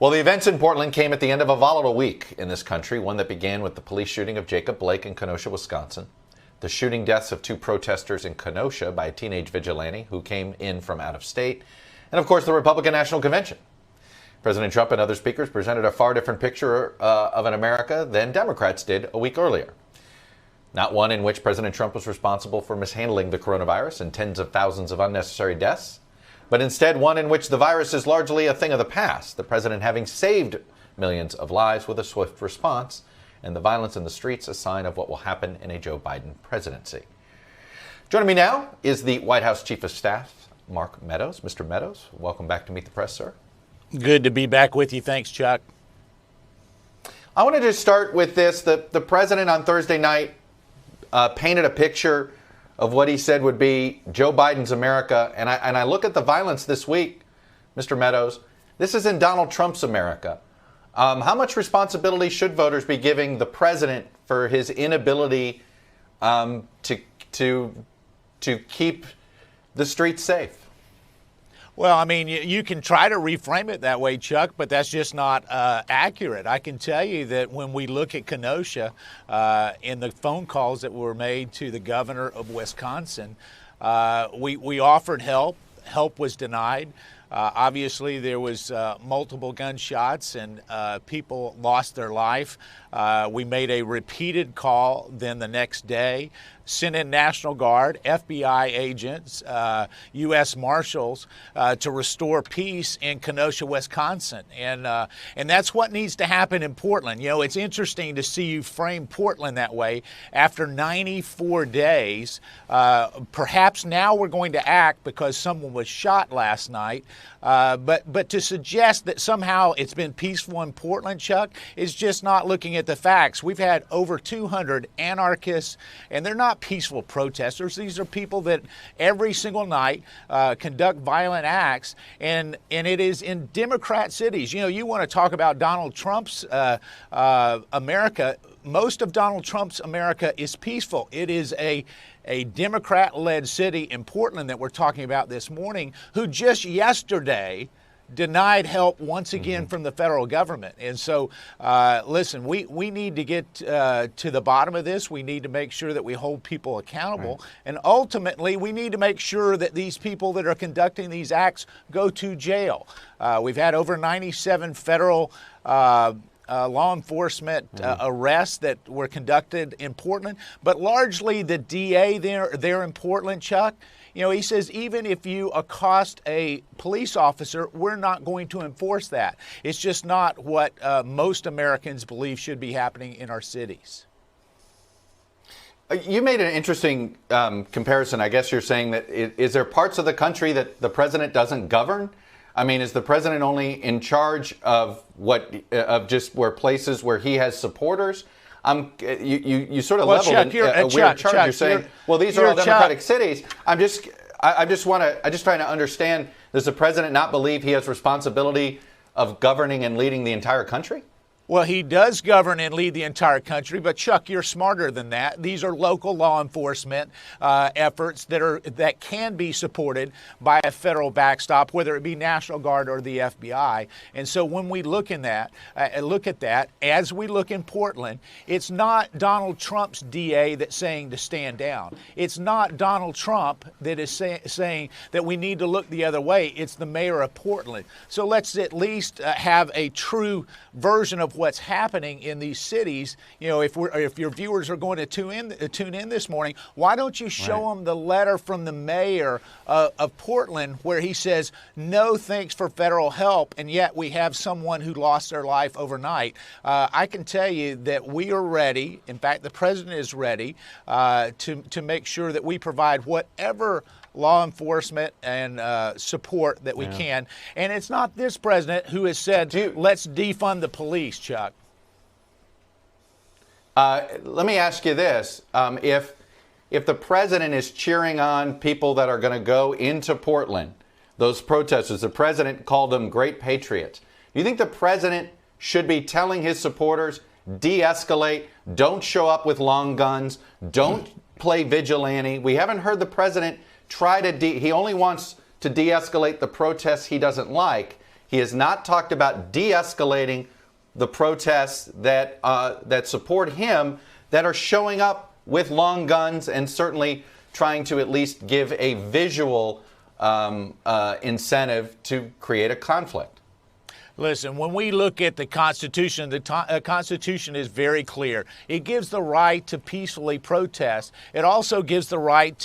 Well, the events in Portland came at the end of a volatile week in this country, one that began with the police shooting of Jacob Blake in Kenosha, Wisconsin, the shooting deaths of two protesters in Kenosha by a teenage vigilante who came in from out of state, and of course the Republican National Convention. President Trump and other speakers presented a far different picture of an America than Democrats did a week earlier. Not one in which President Trump was responsible for mishandling the coronavirus and tens of thousands of unnecessary deaths, but instead one in which the virus is largely a thing of the past, the president having saved millions of lives with a swift response, and the violence in the streets a sign of what will happen in a Joe Biden presidency. Joining me now is the White House Chief of Staff, Mark Meadows. Mr. Meadows, welcome back to Meet the Press, sir. Good to be back with you. Thanks, Chuck. I wanted to start with this. The president on Thursday night painted a picture of what he said would be Joe Biden's America. And I look at the violence this week, Mr. Meadows. This is in Donald Trump's America. How much responsibility should voters be giving the president for his inability to keep the streets safe? Well, I mean, you can try to reframe it that way, Chuck, but that's just not accurate. I can tell you that when we look at Kenosha, in the phone calls that were made to the governor of Wisconsin, we offered help. Help was denied. Obviously, there was multiple gunshots and people lost their life. We made a repeated call then the next day, sent in National Guard, FBI agents, U.S. Marshals to restore peace in Kenosha, Wisconsin. And that's what needs to happen in Portland. You know, it's interesting to see you frame Portland that way. After 94 days, perhaps now we're going to act because someone was shot last night. But to suggest that somehow it's been peaceful in Portland, Chuck, is just not looking at the facts. We've had over 200 anarchists, and they're not peaceful protesters. These are people that every single night conduct violent acts, and it is in Democrat cities. You know, you want to talk about Donald Trump's America. Most of Donald Trump's America is peaceful. It is a Democrat-led city in Portland that we're talking about this morning, who just yesterday denied help once again from the federal government. And so, listen, we need to get to the bottom of this. We need to make sure that we hold people accountable. Right. And ultimately, we need to make sure that these people that are conducting these acts go to jail. We've had over 97 federal law enforcement arrests that were conducted in Portland, but largely the DA there in Portland, Chuck, you know, he says even if you accost a police officer, we're not going to enforce that. It's just not what most Americans believe should be happening in our cities. You made an interesting comparison. I guess you're saying that is there parts of the country that the president doesn't govern? I mean, is the president only in charge of just where places where he has supporters? You sort of leveled a weird charge. You're saying, well, these are all Democratic cities. I'm just trying to understand. Does the president not believe he has responsibility of governing and leading the entire country? Well, he does govern and lead the entire country, but Chuck, you're smarter than that. These are local law enforcement efforts that can be supported by a federal backstop, whether it be National Guard or the FBI. And so when we look at that, as we look in Portland, it's not Donald Trump's DA that's saying to stand down. It's not Donald Trump that is saying that we need to look the other way. It's the mayor of Portland. So let's at least have a true version of what's happening in these cities. You know, if your viewers are going to tune in this morning, why don't you show them the letter from the mayor of Portland where he says no thanks for federal help, and yet we have someone who lost their life overnight. I can tell you that we are ready. In fact, the president is ready to make sure that we provide whatever law enforcement and support that we can. And it's not this president who has said, let's defund the police, Chuck. Let me ask you this. If the president is cheering on people that are going to go into Portland, those protesters, the president called them great patriots. Do you think the president should be telling his supporters, de-escalate, don't show up with long guns, don't play vigilante? We haven't heard the president try to he only wants to de-escalate the protests he doesn't like. He has not talked about de-escalating the protests that support him, that are showing up with long guns and certainly trying to at least give a visual incentive to create a conflict. Listen, when we look at the Constitution is very clear. It gives the right to peacefully protest. It also gives the right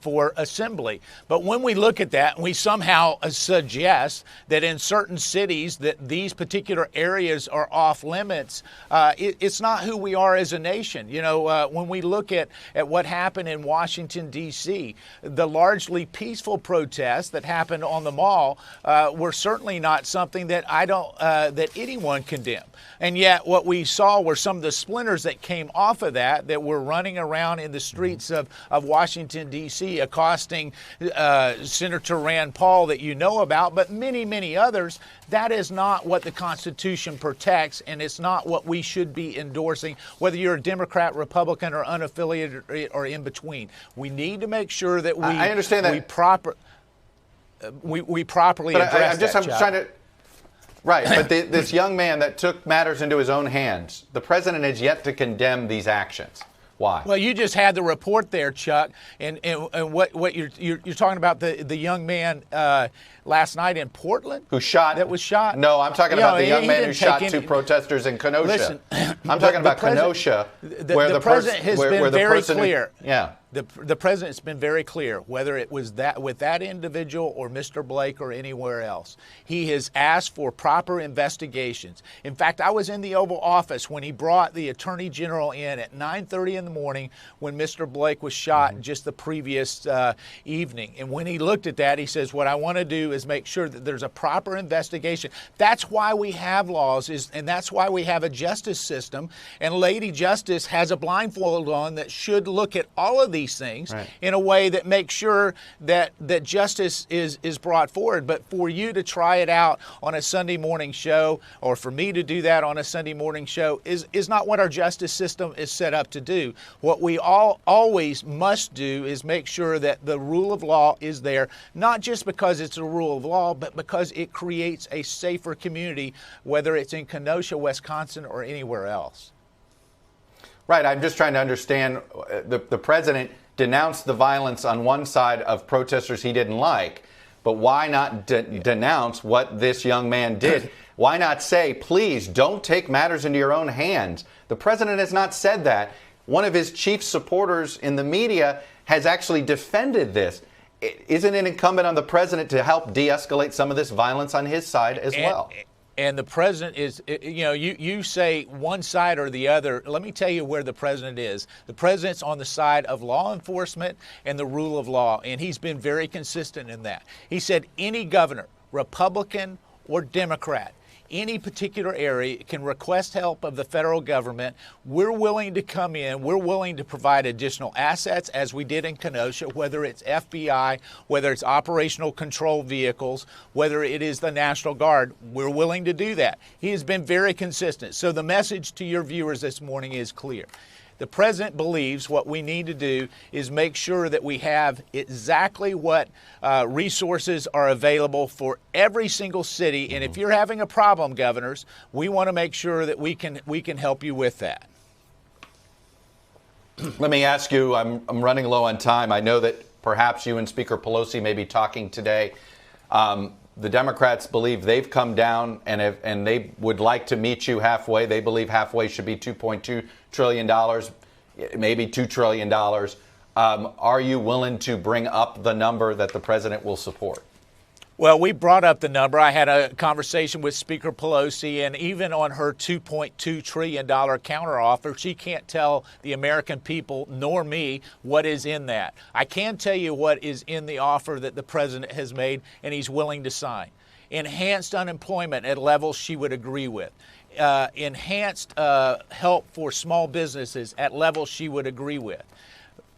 for assembly. But when we look at that, we somehow suggest that in certain cities that these particular areas are off limits. It's not who we are as a nation. You know, when we look at what happened in Washington, D.C., the largely peaceful protests that happened on the Mall were certainly not something that that anyone condemned. And yet what we saw were some of the splinters that came off of that were running around in the streets of Washington, D.C., accosting Senator Rand Paul that you know about, but many, many others. That is not what the Constitution protects, and it's not what we should be endorsing, whether you're a Democrat, Republican, or unaffiliated or in between. We need to make sure that I understand that. we properly address that. I'm trying to. Right, but this young man that took matters into his own hands, the president has yet to condemn these actions. Why? Well, you just had the report there, Chuck, and what you're talking about the young man last night in Portland who shot that was shot. No, I'm talking about the young man who shot two protesters in Kenosha. Listen, I'm talking about Kenosha, where the president has been very clear. Yeah. The president's been very clear, whether it was that with that individual or Mr. Blake or anywhere else. He has asked for proper investigations. In fact, I was in the Oval Office when he brought the Attorney General in at 9:30 in the morning when Mr. Blake was shot just the previous evening. And when he looked at that, he says, what I want to do is make sure that there's a proper investigation. That's why we have laws, and that's why we have a justice system. And Lady Justice has a blindfold on that should look at all of these things in a way that makes sure that justice is brought forward. But for you to try it out on a Sunday morning show, or for me to do that on a Sunday morning show, is not what our justice system is set up to do. What we always must do is make sure that the rule of law is there, not just because it's a rule of law, but because it creates a safer community, whether it's in Kenosha, Wisconsin, or anywhere else. Right. I'm just trying to understand. The president denounced the violence on one side of protesters he didn't like, but why not denounce what this young man did? Why not say, please don't take matters into your own hands? The president has not said that. One of his chief supporters in the media has actually defended this. Isn't it incumbent on the president to help de-escalate some of this violence on his side as well? And the president is, you know, you say one side or the other. Let me tell you where the president is. The president's on the side of law enforcement and the rule of law, and he's been very consistent in that. He said any governor, Republican or Democrat, any particular area can request help of the federal government. We're willing to come in. We're willing to provide additional assets, as we did in Kenosha, whether it's FBI, whether it's operational control vehicles, whether it is the National Guard. We're willing to do that. He has been very consistent. So the message to your viewers this morning is clear. The president believes what we need to do is make sure that we have exactly what resources are available for every single city. And if you're having a problem, governors, we want to make sure that we can help you with that. Let me ask you, I'm running low on time. I know that perhaps you and Speaker Pelosi may be talking today. The Democrats believe they've come down and they would like to meet you halfway. They believe halfway should be $2.2 trillion, maybe $2 trillion. Are you willing to bring up the number that the president will support? Well, we brought up the number. I had a conversation with Speaker Pelosi, and even on her $2.2 trillion counteroffer, she can't tell the American people nor me what is in that. I can tell you what is in the offer that the president has made and he's willing to sign. Enhanced unemployment at levels she would agree with. Enhanced help for small businesses at levels she would agree with.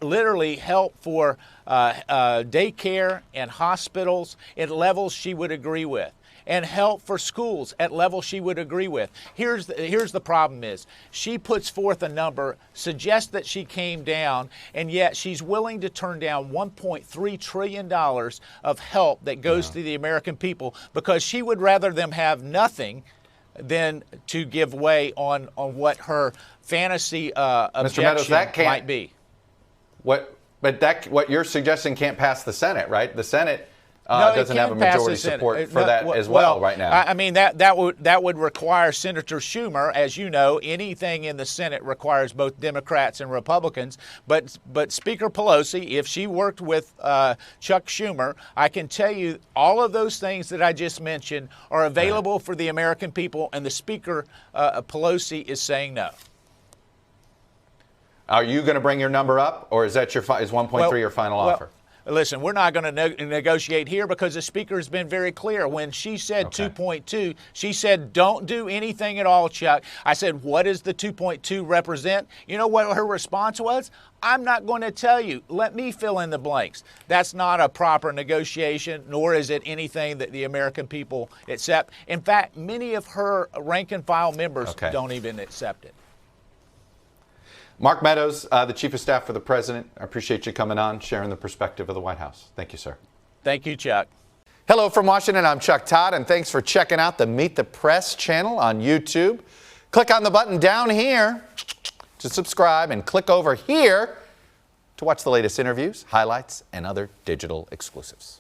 Literally help for daycare and hospitals at levels she would agree with. and help for schools at levels she would agree with. Here's the problem is she puts forth a number, suggests that she came down, and yet she's willing to turn down $1.3 trillion of help that goes to the American people because she would rather them have nothing than to give way on what her fantasy objection Meadows, might be. What you're suggesting can't pass the Senate, right? The Senate No, doesn't have a majority support for that as well right now. I mean, that would require Senator Schumer. As you know, anything in the Senate requires both Democrats and Republicans. But Speaker Pelosi, if she worked with Chuck Schumer, I can tell you all of those things that I just mentioned are available for the American people, and the Speaker Pelosi is saying no. Are you going to bring your number up, or is that is 1.3 your final offer? Listen, we're not going to negotiate here because the Speaker has been very clear. When she said 2.2, she said, don't do anything at all, Chuck. I said, what does the 2.2 represent? You know what her response was? I'm not going to tell you. Let me fill in the blanks. That's not a proper negotiation, nor is it anything that the American people accept. In fact, many of her rank and file members don't even accept it. Mark Meadows, the Chief of Staff for the President, I appreciate you coming on, sharing the perspective of the White House. Thank you, sir. Thank you, Chuck. Hello from Washington. I'm Chuck Todd, and thanks for checking out the Meet the Press channel on YouTube. Click on the button down here to subscribe, and click over here to watch the latest interviews, highlights, and other digital exclusives.